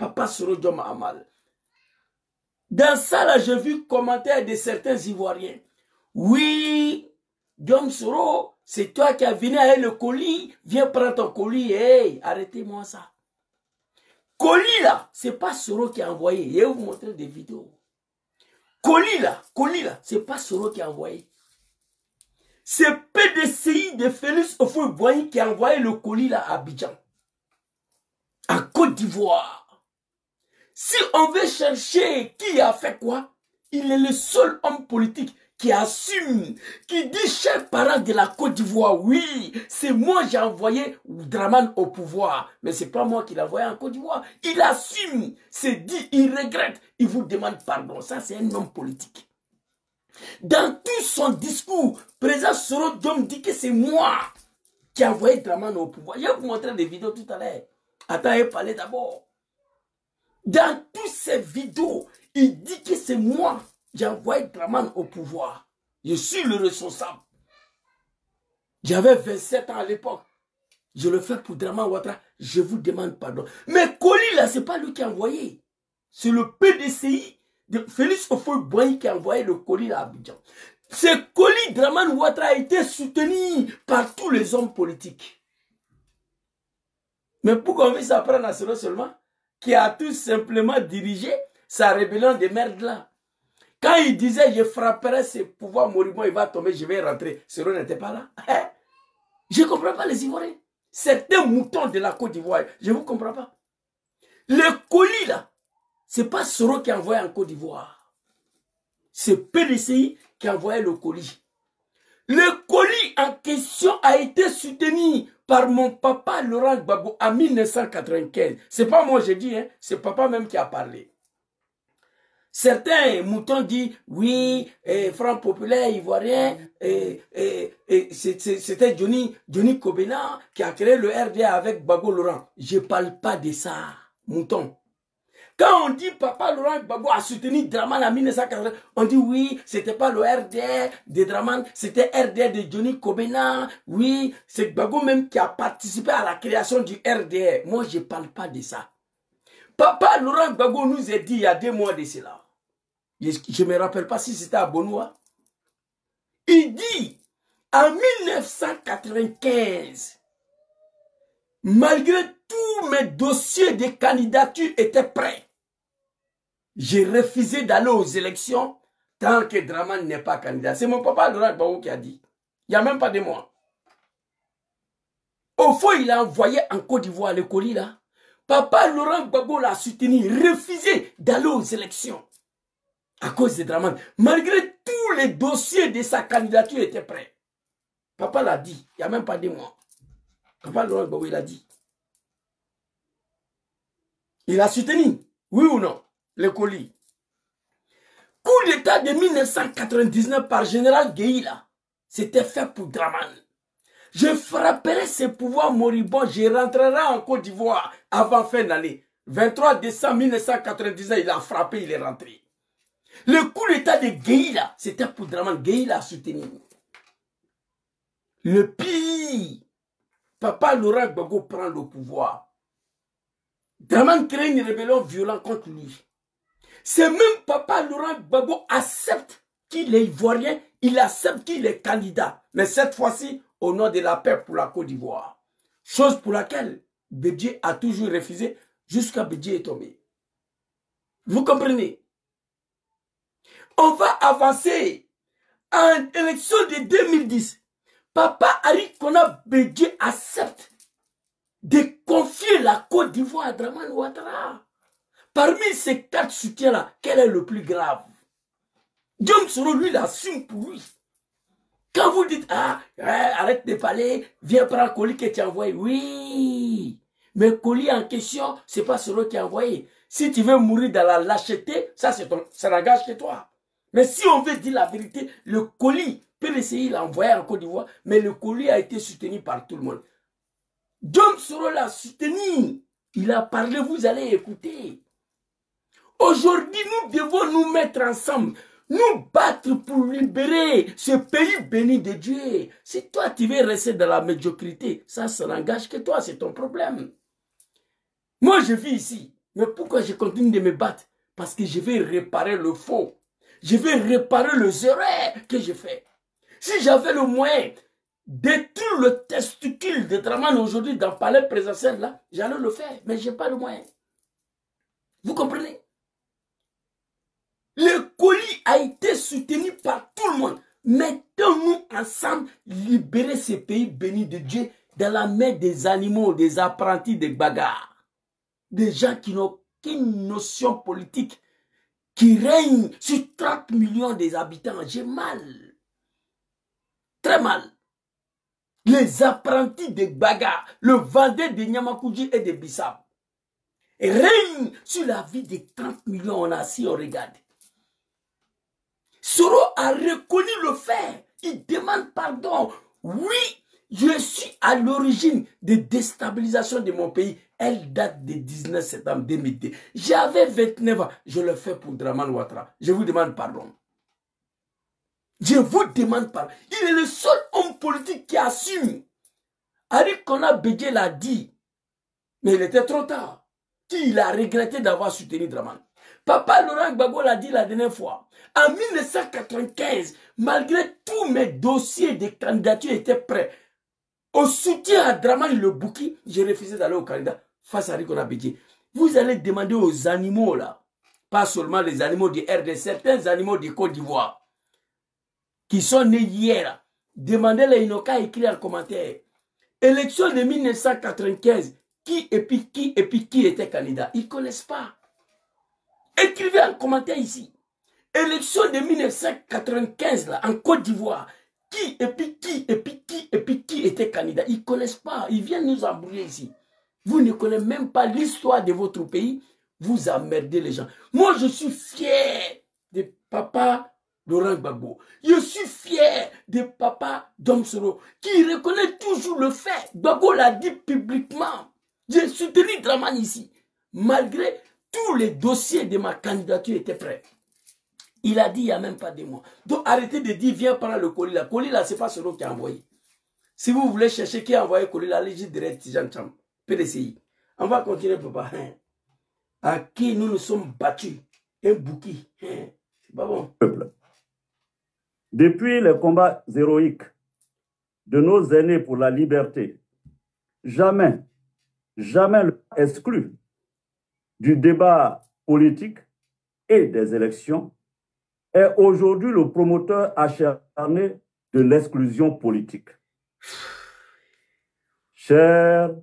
Papa Soro Diom a mal. Dans ça, là, j'ai vu commentaires de certains Ivoiriens. Oui, Diom Soro, c'est toi qui as venu avec le colis. Viens prendre ton colis. Hey, arrêtez-moi ça. Colis là, c'est pas Soro qui a envoyé. Je vais vous montrer des vidéos. Colis là, c'est pas Soro qui a envoyé. C'est PDCI de Félix Houphouët-Boigny qui a envoyé le colis là à Abidjan, à Côte d'Ivoire. Si on veut chercher qui a fait quoi, il est le seul homme politique qui assume, qui dit, chers parents de la Côte d'Ivoire, oui, c'est moi j'ai envoyé Dramane au pouvoir, mais c'est pas moi qui l'ai envoyé en Côte d'Ivoire. Il assume, c'est dit, il regrette, il vous demande pardon. Ça, c'est un homme politique. Dans tout son discours, président Soro Diom dit que c'est moi qui ai envoyé Dramane au pouvoir. Je vais vous montrer des vidéos tout à l'heure. Attends, je vais parler d'abord. Dans toutes ces vidéos, il dit que c'est moi qui ai envoyé Dramane au pouvoir. Je suis le responsable. J'avais 27 ans à l'époque. Je le fais pour Dramane Ouattara. Je vous demande pardon. Mais colis là, c'est pas lui qui a envoyé. C'est le PDCI de Félix Houphouët-Boigny qui a envoyé le colis à Abidjan. Ce colis Dramane Ouattara a été soutenu par tous les hommes politiques. Mais pourquoi on veut s'apprendre à cela seulement? Qui a tout simplement dirigé sa rébellion de merde là. Quand il disait je frapperai ce pouvoir moribond, il va tomber, je vais rentrer. Soro n'était pas là. Je ne comprends pas les Ivoiriens. Certains moutons de la Côte d'Ivoire, je ne vous comprends pas. Le colis là, c'est pas Soro qui a envoyé en Côte d'Ivoire. C'est PDCI qui a envoyé le colis. Le colis en question a été soutenu par mon papa Laurent Gbagbo en 1995. C'est pas moi j'ai dit, hein, c'est papa même qui a parlé. Certains moutons disent, oui, Front Populaire Ivoirien, c'était Johnny Kobena qui a créé le RDA avec Gbagbo Laurent. Je ne parle pas de ça, mouton. Quand on dit papa Laurent Gbagbo a soutenu Dramane en 1980, on dit oui, c'était pas le RDA de Dramane, c'était RDA de Johnny Kobena. Oui, c'est Gbagbo même qui a participé à la création du RDA. Moi, je ne parle pas de ça. Papa Laurent Gbagbo nous a dit il y a 2 mois de cela. Je ne me rappelle pas si c'était à Bonoua. Il dit, en 1995, malgré tous mes dossiers de candidature étaient prêts, j'ai refusé d'aller aux élections tant que Dramane n'est pas candidat. C'est mon papa Laurent Gbagbo qui a dit. Il n'y a même pas de mois. Au fond, il a envoyé en Côte d'Ivoire le colis là. Papa Laurent Gbagbo l'a soutenu, refusé d'aller aux élections. À cause de Dramane. Malgré tous les dossiers de sa candidature étaient prêts. Papa l'a dit. Il n'y a même pas 2 mois. Papa Laurent Gbagbo, il a dit. Il a soutenu. Oui ou non? Le colis. Coup d'état de 1999 par général Guéïla. C'était fait pour Dramane. Je frapperai ses pouvoirs moribonds. Je rentrerai en Côte d'Ivoire avant fin d'année. 23 décembre 1999, il a frappé, il est rentré. Le coup d'état de Guéïla, c'était pour Dramane. Guéïla a soutenu. Le pire, papa Laurent Gbagbo prend le pouvoir. Dramane crée une rébellion violente contre lui. C'est même papa Laurent Gbagbo accepte qu'il est ivoirien, il accepte qu'il est candidat. Mais cette fois-ci, au nom de la paix pour la Côte d'Ivoire. Chose pour laquelle Bédié a toujours refusé jusqu'à Bédié est tombé. Vous comprenez? On va avancer en élection de 2010. Papa Ari Kona Bédié accepte de confier la Côte d'Ivoire à Dramane Ouattara. Parmi ces 4 soutiens-là, quel est le plus grave? Diom Soro, lui, l'assume pour lui. Quand vous dites, ah, arrête de parler, viens prendre colis que tu as envoyé. Oui, mais colis en question, c'est pas Soro qui a envoyé. Si tu veux mourir dans la lâcheté, ça n'engage que toi. Mais si on veut dire la vérité, le colis, PDCI l'a envoyé en Côte d'Ivoire, mais le colis a été soutenu par tout le monde. Diom Soro l'a soutenu. Il a parlé, vous allez écouter. Aujourd'hui, nous devons nous mettre ensemble, nous battre pour libérer ce pays béni de Dieu. Si toi, tu veux rester dans la médiocrité, ça n'engage que toi, c'est ton problème. Moi, je vis ici. Mais pourquoi je continue de me battre? Parce que je vais réparer le faux. Je vais réparer les erreurs que j'ai fait. Si j'avais le moyen détruire le testicule de Dramane aujourd'hui dans le palais présidentiel, là, j'allais le faire. Mais je n'ai pas le moyen. Vous comprenez? Le colis a été soutenu par tout le monde. Mettons-nous ensemble, libérer ces pays bénis de Dieu dans la main des animaux, des apprentis, des bagarres. Des gens qui n'ont aucune notion politique, qui règnent sur 30 millions des habitants. J'ai mal. Très mal. Les apprentis des bagarres, le vendeur de Nyamakuji et de Bissau, règnent sur la vie des 30 millions. On a assis, on regarde. Soro a reconnu le fait. Il demande pardon. Oui, je suis à l'origine de déstabilisation de mon pays. Elle date du 19 septembre 2002. J'avais 29 ans. Je le fais pour Dramane Ouattara. Je vous demande pardon. Je vous demande pardon. Il est le seul homme politique qui assume. Ari Kona Bédié l'a dit. Mais il était trop tard. Il a regretté d'avoir soutenu Dramane. Papa Laurent Gbagbo l'a dit la dernière fois. En 1995, malgré tous mes dossiers de candidature étaient prêts, au soutien à Dramane Lebouki, j'ai refusé d'aller au candidat face à Rikona Bédié. Vous allez demander aux animaux là, pas seulement les animaux du RD, certains animaux de Côte d'Ivoire, qui sont nés hier, demandez-les, ils n'ont qu'à écrire en commentaire. Élection de 1995, qui était candidat? Ils ne connaissent pas. Écrivez en commentaire ici. Élection de 1995 là, en Côte d'Ivoire. Qui était candidat? Ils ne connaissent pas. Ils viennent nous embrouiller ici. Vous ne connaissez même pas l'histoire de votre pays. Vous emmerdez les gens. Moi, je suis fier de papa Laurent Gbagbo. Je suis fier de papa Domsoro, qui reconnaît toujours le fait. Gbagbo l'a dit publiquement. J'ai soutenu Dramane ici. Malgré tous les dossiers de ma candidature étaient prêts. Il a dit il n'y a même pas de mois. Donc arrêtez de dire viens prendre le colis là. Colis là, ce n'est pas celui qui a envoyé. Si vous voulez chercher qui a envoyé le colis là, allez-y direct Tijan Cham, PDCI. On va continuer, papa. À qui nous nous sommes battus. Un bouki. C'est pas bon. Depuis les combats héroïques de nos aînés pour la liberté, jamais exclu du débat politique et des élections, est aujourd'hui le promoteur acharné de l'exclusion politique. Chers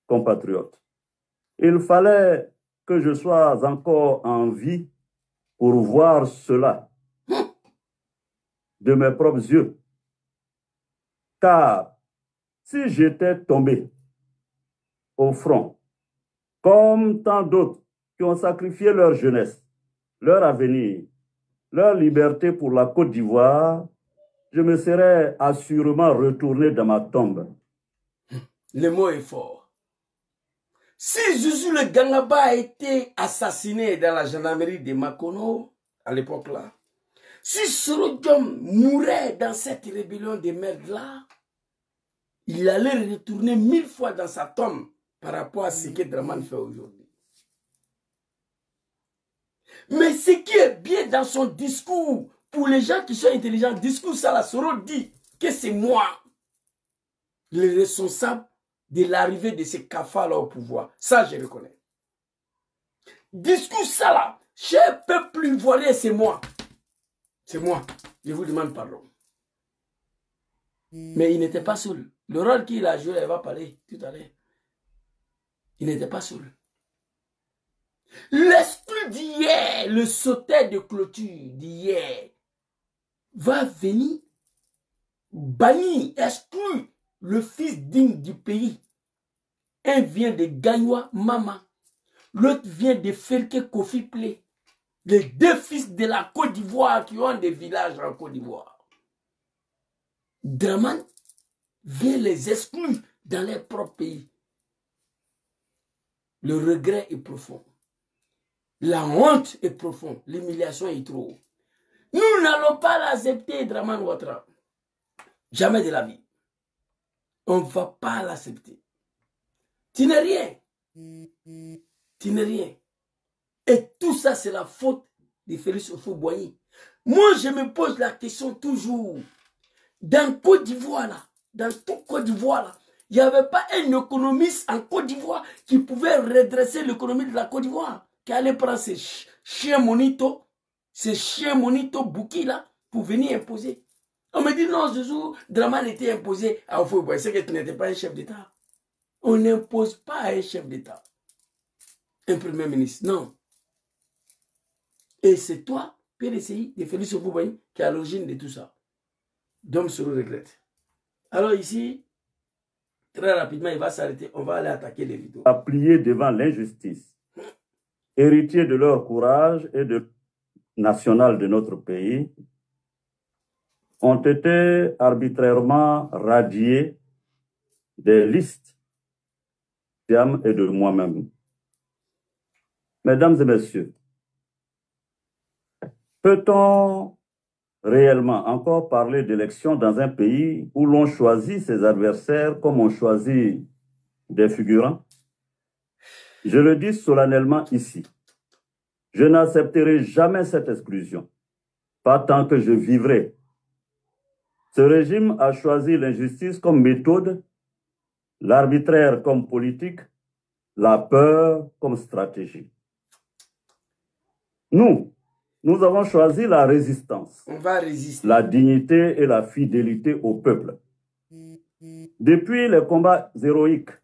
compatriotes, il fallait que je sois encore en vie pour voir cela de mes propres yeux. Car si j'étais tombé au front, comme tant d'autres qui ont sacrifié leur jeunesse, leur avenir, leur liberté pour la Côte d'Ivoire, je me serais assurément retourné dans ma tombe. Le mot est fort. Si Zouzou le Gangaba a été assassiné dans la gendarmerie de Makono, à l'époque là, si Soro Diom mourait dans cette rébellion de merde-là, il allait retourner 1000 fois dans sa tombe par rapport à ce que Dramane fait aujourd'hui. Mais ce qui est bien dans son discours, pour les gens qui sont intelligents, discours ça, la Soro dit que c'est moi le responsable de l'arrivée de ces cafards-là au pouvoir. Ça, je reconnais. Discours ça là, cher peuple ivoirien, c'est moi. C'est moi. Je vous demande pardon. Mais il n'était pas seul. Le rôle qu'il a joué, elle va parler tout à l'heure. Il n'était pas seul. L'esprit d'hier, le sauteur de clôture d'hier, va venir bannir, exclure le fils digne du pays. Un vient de Gagnoa Mama, l'autre vient de Ferke Kofi Plé. Les deux fils de la Côte d'Ivoire qui ont des villages en Côte d'Ivoire. Dramane vient les exclure dans leur propre pays. Le regret est profond. La honte est profonde. L'humiliation est trop. Nous n'allons pas l'accepter, Dramane Ouattara. Jamais de la vie. On ne va pas l'accepter. Tu n'es rien. Tu n'es rien. Et tout ça, c'est la faute de Félix Houphouët-Boigny. Moi, je me pose la question toujours. Dans Côte d'Ivoire, là, dans toute Côte d'Ivoire, là, il n'y avait pas un économiste en Côte d'Ivoire qui pouvait redresser l'économie de la Côte d'Ivoire, qui allait prendre ces chiens monito Bouki là, pour venir imposer. On me dit non, Zouzou, Dramane était imposé à Houphouët-Boigny, c'est que tu n'étais pas un chef d'État. On n'impose pas à un chef d'État, un premier ministre, non. Et c'est toi, PDCI, de Félix Houphouët-Boigny, qui est à l'origine de tout ça. Dom Soro regrette. Alors ici, très rapidement, il va s'arrêter. On va aller attaquer les vidéos. À plier devant l'injustice, héritiers de leur courage et de national de notre pays, ont été arbitrairement radiés des listes d'Iam et de moi-même. Mesdames et messieurs, peut-on réellement encore parler d'élection dans un pays où l'on choisit ses adversaires comme on choisit des figurants? Je le dis solennellement ici. Je n'accepterai jamais cette exclusion, pas tant que je vivrai. Ce régime a choisi l'injustice comme méthode, l'arbitraire comme politique, la peur comme stratégie. Nous avons choisi la résistance, On va résister. la dignité et la fidélité au peuple. Depuis les combats héroïques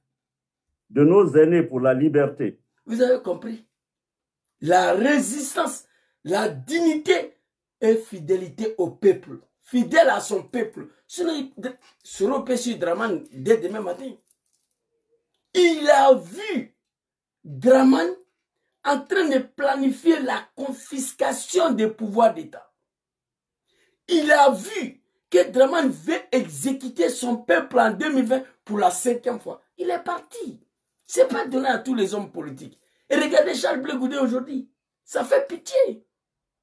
de nos aînés pour la liberté. Vous avez compris? La résistance, la dignité et fidélité au peuple. Fidèle à son peuple. Sinon, il sera sur Dramane dès demain matin. Il a vu Dramane en train de planifier la confiscation des pouvoirs d'État. Il a vu que Dramane veut exécuter son peuple en 2020 pour la 5e fois. Il est parti. Ce n'est pas donné à tous les hommes politiques. Et regardez Charles Blé Goudé aujourd'hui. Ça fait pitié.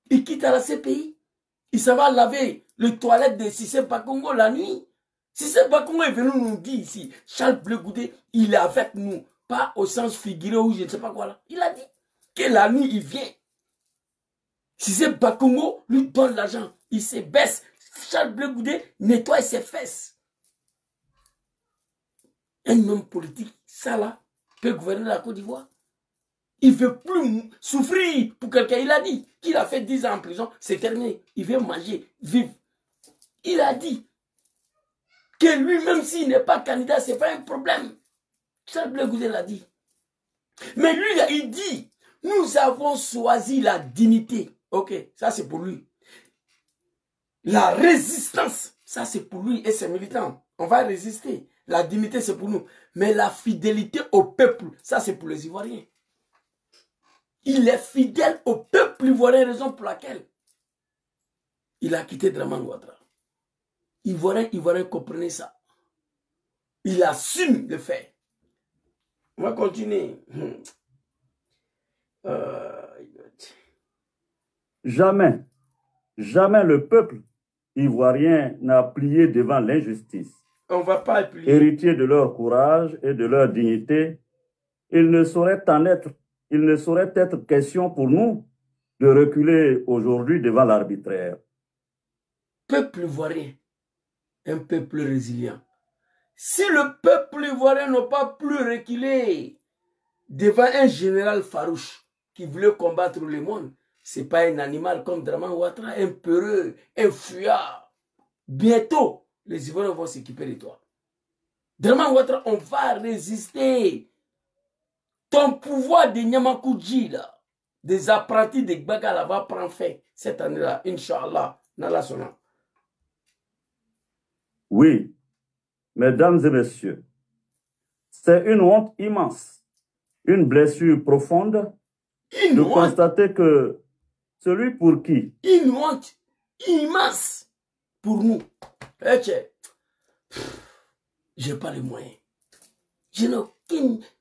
Il quitte à la CPI. Il s'en va laver les toilettes de Cissé Bakongo la nuit. Cissé Bakongo est venu nous dire ici, Charles Blé Goudé, il est avec nous. Pas au sens figuré ou je ne sais pas quoi là. Il a dit que la nuit, il vient. Cissé Bakongo lui donne l'argent. Il se baisse. Charles Blé Goudé nettoie ses fesses. Un homme politique, ça là, peut gouverner la Côte d'Ivoire. Il ne veut plus souffrir pour quelqu'un. Il a dit qu'il a fait 10 ans en prison, c'est terminé. Il veut manger, vivre. Il a dit que lui-même, s'il n'est pas candidat, ce n'est pas un problème. Charles Blé Goudé l'a dit. Mais lui, il dit, nous avons choisi la dignité. Ok, ça c'est pour lui. La résistance, ça c'est pour lui et ses militants. On va résister. La dignité, c'est pour nous. Mais la fidélité au peuple, ça c'est pour les Ivoiriens. Il est fidèle au peuple ivoirien, raison pour laquelle il a quitté Dramane Ouattara. Ivoirien, comprenez ça. Il assume le fait. On va continuer. Jamais le peuple ivoirien n'a plié devant l'injustice. On va pas plier. Héritier de leur courage et de leur dignité, il ne saurait être question pour nous de reculer aujourd'hui devant l'arbitraire. Peuple ivoirien, un peuple résilient. Si le peuple ivoirien n'a pas plus reculé devant un général farouche qui voulait combattre le monde, ce n'est pas un animal comme Dramane Ouattara, un peureux, un fuyard. Bientôt, les Ivoiriens vont s'équiper de toi. Dramane Ouattara, on va résister. Ton pouvoir de Nyamakoudji, là, des apprentis de Gbagala va prendre fin cette année-là, Inch'Allah, Nala Sona. Oui, mesdames et messieurs, c'est une honte immense, une blessure profonde de constater que celui pour qui... Une honte immense pour nous. Je n'ai pas les moyens. Je n'ai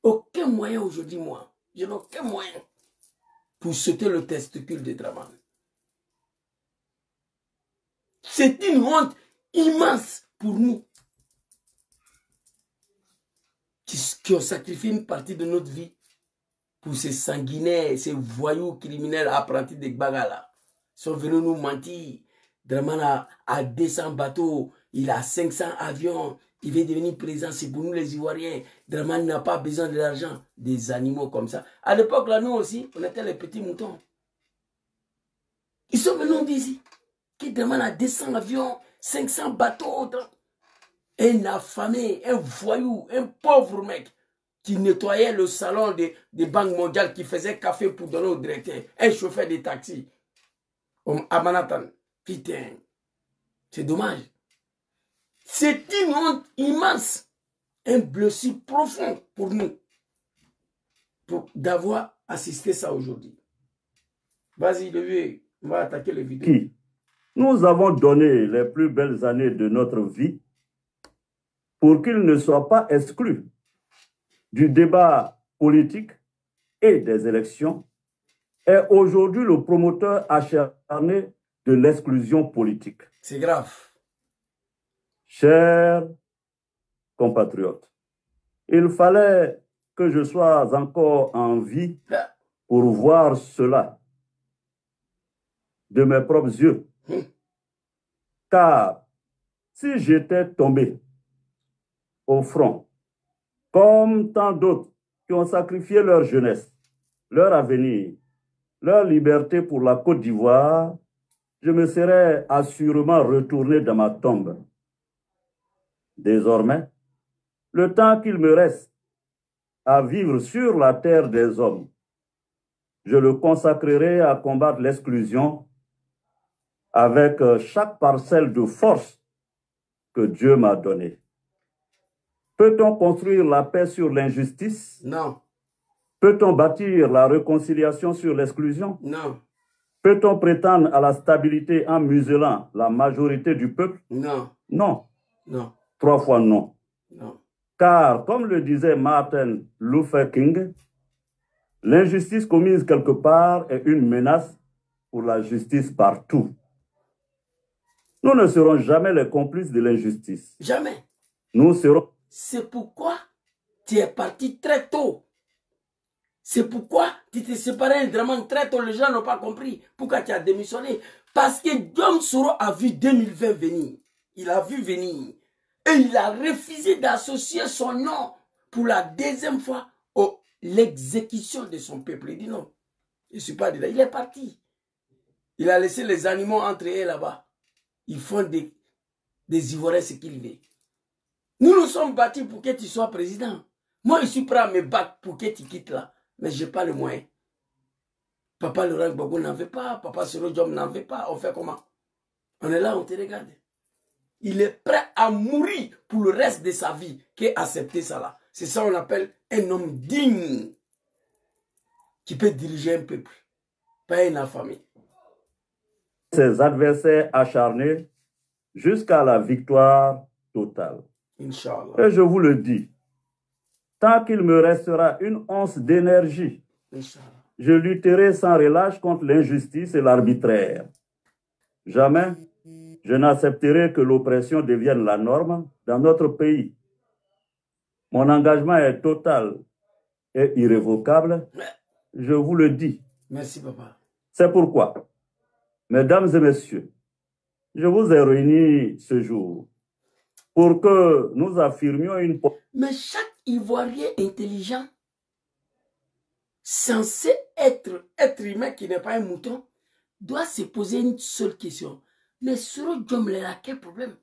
aucun moyen aujourd'hui, moi. Je n'ai aucun moyen pour sauter le testicule de Dramane. C'est une honte immense pour nous qui ont sacrifié une partie de notre vie pour ces sanguinaires, ces voyous criminels apprentis de Gbagala. Ils sont venus nous mentir. Dramane a 200 bateaux, il a 500 avions, il veut devenir président, c'est pour nous les Ivoiriens. Dramane n'a pas besoin de l'argent. Des animaux comme ça. À l'époque, là, nous aussi, on était les petits moutons. Ils sont venus nous dire ici que Dramane a 200 avions, 500 bateaux. Un affamé, un voyou, un pauvre mec qui nettoyait le salon des banques mondiales, qui faisait café pour donner au directeur, un chauffeur de taxi à Manhattan. Putain, c'est dommage. C'est une honte immense, un blessure profond pour nous, d'avoir assisté ça aujourd'hui. Vas-y, le vieux, on va attaquer les vidéos. Qui nous avons donné les plus belles années de notre vie pour qu'ils ne soient pas exclus du débat politique et des élections, est aujourd'hui le promoteur acharné de l'exclusion politique. C'est grave. Chers compatriotes, il fallait que je sois encore en vie pour voir cela de mes propres yeux. Car si j'étais tombé au front, comme tant d'autres qui ont sacrifié leur jeunesse, leur avenir, leur liberté pour la Côte d'Ivoire, je me serais assurément retourné dans ma tombe. Désormais, le temps qu'il me reste à vivre sur la terre des hommes, je le consacrerai à combattre l'exclusion avec chaque parcelle de force que Dieu m'a donnée. Peut-on construire la paix sur l'injustice? Non. Peut-on bâtir la réconciliation sur l'exclusion? Non. Peut-on prétendre à la stabilité en muselant la majorité du peuple? Non. Non. Non. 3 fois non. Non. Car, comme le disait Martin Luther King, l'injustice commise quelque part est une menace pour la justice partout. Nous ne serons jamais les complices de l'injustice. Jamais. Nous serons... C'est pourquoi tu es parti très tôt. C'est pourquoi tu t'es séparé de Dramane très tôt. Les gens n'ont pas compris pourquoi tu as démissionné. Parce que Diom Soro a vu 2020 venir. Il a vu venir. Et il a refusé d'associer son nom pour la deuxième fois à l'exécution de son peuple. Il dit non, je ne suis pas dedans. Il est parti. Il a laissé les animaux entre eux là-bas. Ils font des Ivoiriens ce qu'ils veulent. Nous nous sommes battus pour que tu sois président. Moi, je suis prêt à me battre pour que tu quittes là. Mais je n'ai pas le moyen. Papa Laurent Gbagbo n'en veut pas. Papa Soro Diom n'en veut pas. On fait comment? On est là, on te regarde. Il est prêt à mourir pour le reste de sa vie qu'accepter ça là. C'est ça qu'on appelle un homme digne qui peut diriger un peuple, pas une famille. Ses adversaires acharnés jusqu'à la victoire totale. Inch'Allah. Et je vous le dis, tant qu'il me restera une once d'énergie, je lutterai sans relâche contre l'injustice et l'arbitraire. Jamais je n'accepterai que l'oppression devienne la norme dans notre pays. Mon engagement est total et irrévocable. Je vous le dis. Merci, papa. C'est pourquoi, mesdames et messieurs, je vous ai réunis ce jour pour que nous affirmions une... Mais chaque Ivoirien intelligent, censé être humain qui n'est pas un mouton, doit se poser une seule question. Mais Soro Diom a quel problème?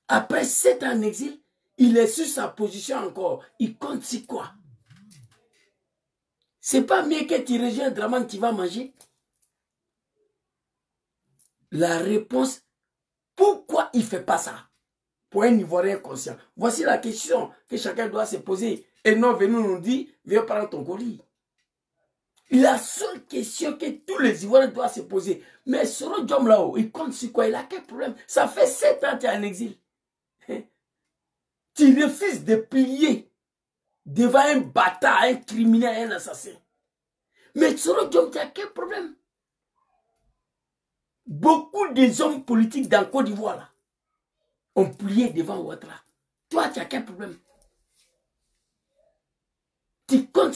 Après 7 ans en exil, il est sur sa position encore. Il compte sur quoi? C'est pas mieux que tu rejoignes Dramane qui va manger? La réponse, pourquoi il ne fait pas ça? Pour un Ivoirien conscient. Voici la question que chacun doit se poser. Et non venir nous dire, viens prendre ton colis. La seule question que tous les Ivoiriens doivent se poser. Mais Soro Diom là-haut, il compte sur quoi? Il a quel problème? Ça fait 7 ans que tu es en exil. Tu refuses de plier devant un bâtard, un criminel, un assassin. Mais Soro Diom, tu as quel problème? Beaucoup des hommes politiques dans Côte d'Ivoire là ont plié devant Ouattara. Toi, tu as quel problème? Tu comptes